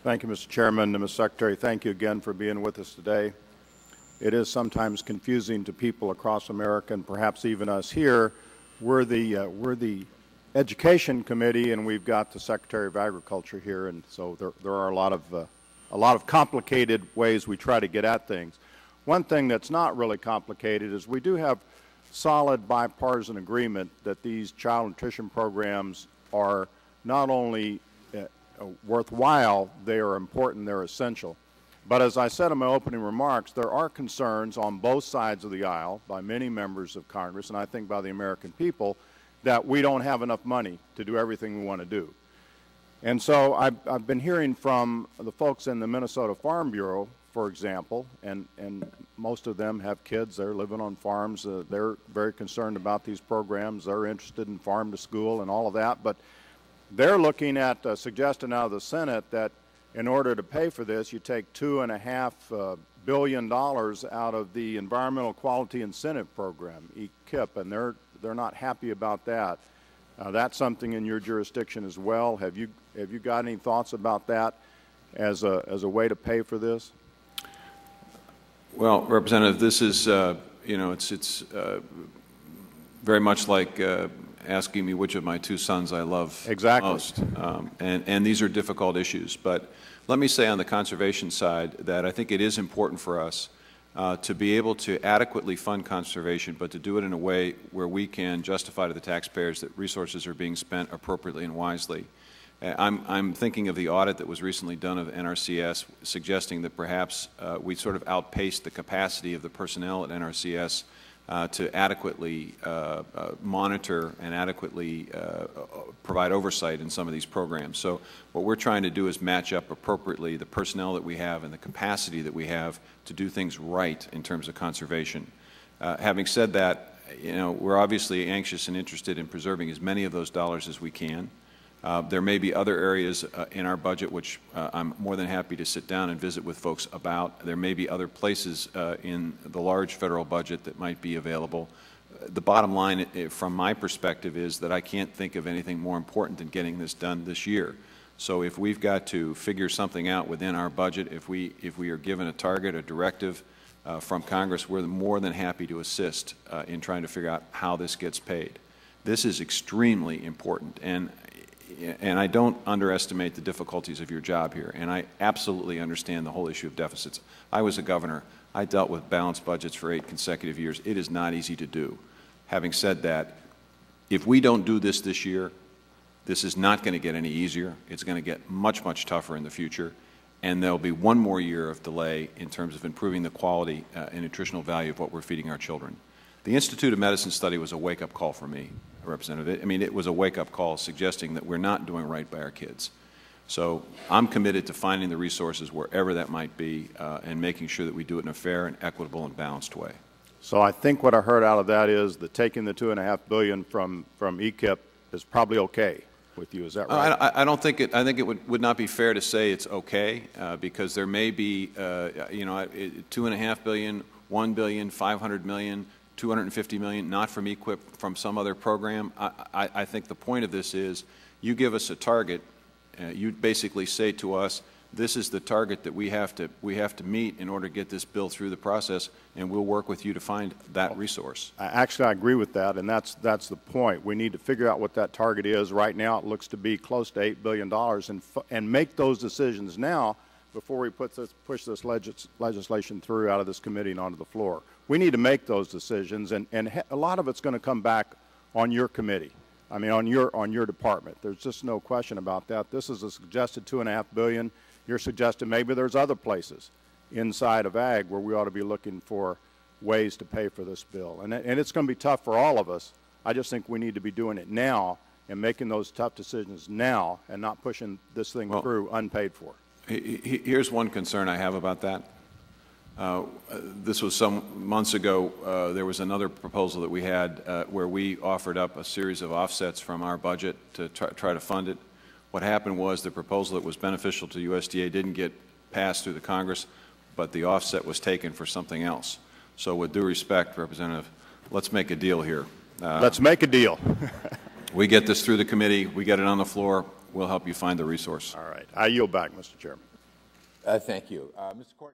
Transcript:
Thank you, Mr. Chairman. And Ms. Secretary, thank you again for being with us today. It is sometimes confusing to people across America, and perhaps even us here. We're the Education Committee, and we've got the Secretary of Agriculture here, and so there are a lot of complicated ways we try to get at things. One thing that's not really complicated is we do have solid bipartisan agreement that these child nutrition programs are not only worthwhile, they are important, they're essential. But as I said in my opening remarks, there are concerns on both sides of the aisle by many members of Congress, and I think by the American people, that we don't have enough money to do everything we want to do. And so I've been hearing from the folks in the Minnesota Farm Bureau, for example, and most of them have kids. They're living on farms. They're very concerned about these programs. They're interested in farm to school and all of that. But they're looking at a suggestion out of the Senate that in order to pay for this, you take $2.5 billion out of the Environmental Quality Incentive Program, EQIP, and they're not happy about that. That's something in your jurisdiction as well. Have you got any thoughts about that as a way to pay for this? Well, Representative, this is it's very much like asking me which of my two sons I love most. And these are difficult issues. But let me say on the conservation side that I think it is important for us to be able to adequately fund conservation, but to do it in a way where we can justify to the taxpayers that resources are being spent appropriately and wisely. I'm thinking of the audit that was recently done of NRCS, suggesting that perhaps we sort of outpaced the capacity of the personnel at NRCS to adequately monitor and adequately provide oversight in some of these programs. So what we're trying to do is match up appropriately the personnel that we have and the capacity that we have to do things right in terms of conservation. Having said that, we're obviously anxious and interested in preserving as many of those dollars as we can. There may be other areas in our budget which I'm more than happy to sit down and visit with folks about. There may be other places in the large federal budget that might be available. The bottom line, from my perspective, is that I can't think of anything more important than getting this done this year. So if we've got to figure something out within our budget, if we are given a target, a directive from Congress, we're more than happy to assist in trying to figure out how this gets paid. This is extremely important, and I don't underestimate the difficulties of your job here, and I absolutely understand the whole issue of deficits. I was a governor. I dealt with balanced budgets for 8 consecutive years. It is not easy to do. Having said that, if we don't do this year, this is not going to get any easier. It's going to get much, much tougher in the future, and there'll be one more year of delay in terms of improving the quality and nutritional value of what we're feeding our children. The Institute of Medicine study was a wake-up call for me, Representative. I mean, it was a wake-up call suggesting that we're not doing right by our kids. So I'm committed to finding the resources wherever that might be and making sure that we do it in a fair and equitable and balanced way. So I think what I heard out of that is that taking the $2.5 billion from EQIP is probably okay with you. Is that right? I don't think it. I think it would not be fair to say it's okay because there may be $2.5 billion, $1 billion, $500 million. $250 million, not from EQIP, from some other program. I think the point of this is you give us a target. You basically say to us, this is the target that we have to meet in order to get this bill through the process, and we'll work with you to find that resource. Actually, I agree with that, and that's the point. We need to figure out what that target is. Right now, it looks to be close to $8 billion, and make those decisions now before we push this legislation through out of this committee and onto the floor. We need to make those decisions, and a lot of it's going to come back on your committee. I mean, on your department. There's just no question about that. This is a suggested $2.5 billion. You're suggesting maybe there's other places inside of ag where we ought to be looking for ways to pay for this bill. And it's going to be tough for all of us. I just think we need to be doing it now and making those tough decisions now and not pushing this thing through unpaid for. Here's one concern I have about that. This was some months ago. There was another proposal that we had where we offered up a series of offsets from our budget to try to fund it. What happened was the proposal that was beneficial to USDA didn't get passed through the Congress, but the offset was taken for something else. So with due respect, Representative, let's make a deal here. Let's make a deal. We get this through the committee. We get it on the floor. We'll help you find the resource. All right. I yield back, Mr. Chairman. Thank you. Mr. Court.